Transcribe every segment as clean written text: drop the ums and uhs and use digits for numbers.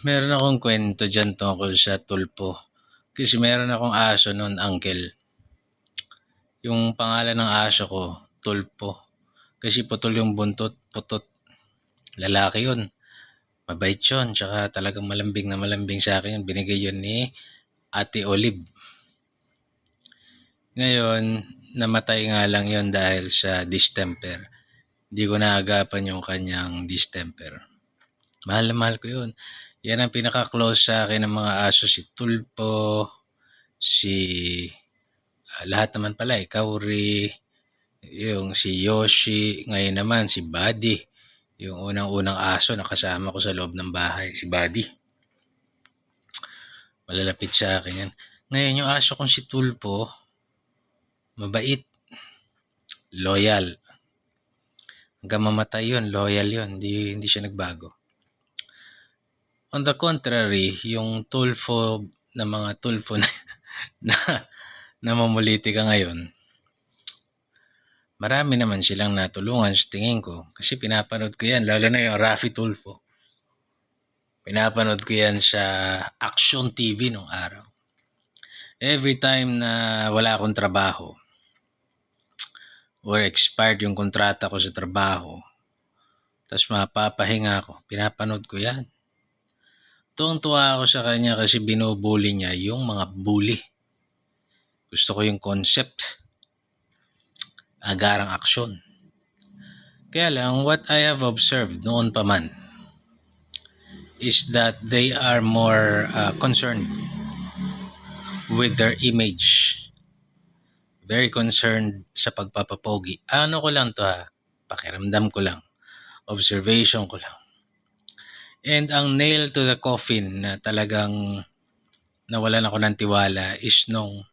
Meron akong kwento diyan tungkol sa tulpo. Kasi meron akong aso no'n, uncle. Yung pangalan ng aso ko, Tulpo. Kasi putol yung buntot, putot. Lalaki yun. Mabait yun. Tsaka talagang malambing na malambing sa akin yun. Binigay yun ni Ate Olive. Ngayon, namatay nga lang yun dahil sa distemper. Hindi ko naagapan yung kanyang distemper. Mahal na mahal ko yun. Yan ang pinaka-close sa akin ng mga aso, si Tulpo, si lahat naman pala, Kauri, yung si Yoshi, ngayon naman si Buddy. Yung unang-unang aso na kasama ko sa loob ng bahay, si Buddy. Malalapit sa akin yan. Ngayon yung aso kong si Tulpo, mabait, loyal. Hanggang mamatay yun, loyal yun, hindi siya nagbago. On the contrary, yung tulfo na mga tulfo na namumuliti ka ngayon, marami naman silang natulungan sa tingin ko. Kasi pinapanood ko yan, lalo na yung Raffy Tulfo. Pinapanood ko yan sa Action TV nung araw. Every time na wala akong trabaho or expired yung kontrata ko sa trabaho, tapos mapapahinga ako, pinapanood ko yan. Tuwang-tuwa ako sa kanya kasi binubuli niya yung mga bully. Gusto ko yung concept. Agarang aksyon. Kaya lang, what I have observed noon pa man is that they are more concerned with their image. Very concerned sa pagpapapogi. Ano ko lang to pakiramdam ko lang. Observation ko lang. And ang nail to the coffin na talagang nawalan ako ng tiwala is nung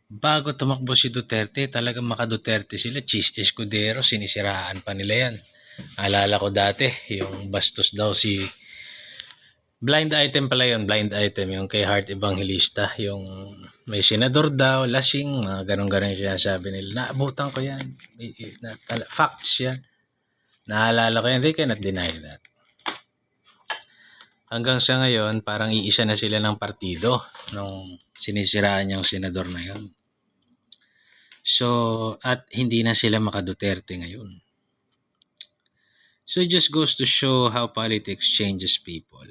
bago tumakbo si Duterte, talagang maka-Duterte sila. Chis Escudero, sinisiraan pa nila yan. Alala ko dati, yung bastos daw si blind item pala yun, blind item, yung kay Heart Evangelista, yung may senador daw, lasing, ganun-ganun siya sabi nila. Naabutan ko yan. Facts yan. Naalala ko yan. They cannot deny that. Hanggang sa ngayon, parang iisa na sila ng partido nung sinisiraan yung senador na yun. So, at hindi na sila maka-Duterte ngayon. So, it just goes to show how politics changes people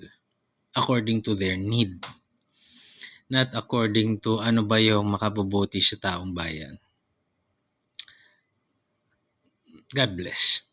according to their need. Not according to ano ba yung makabubuti sa taong bayan. God bless.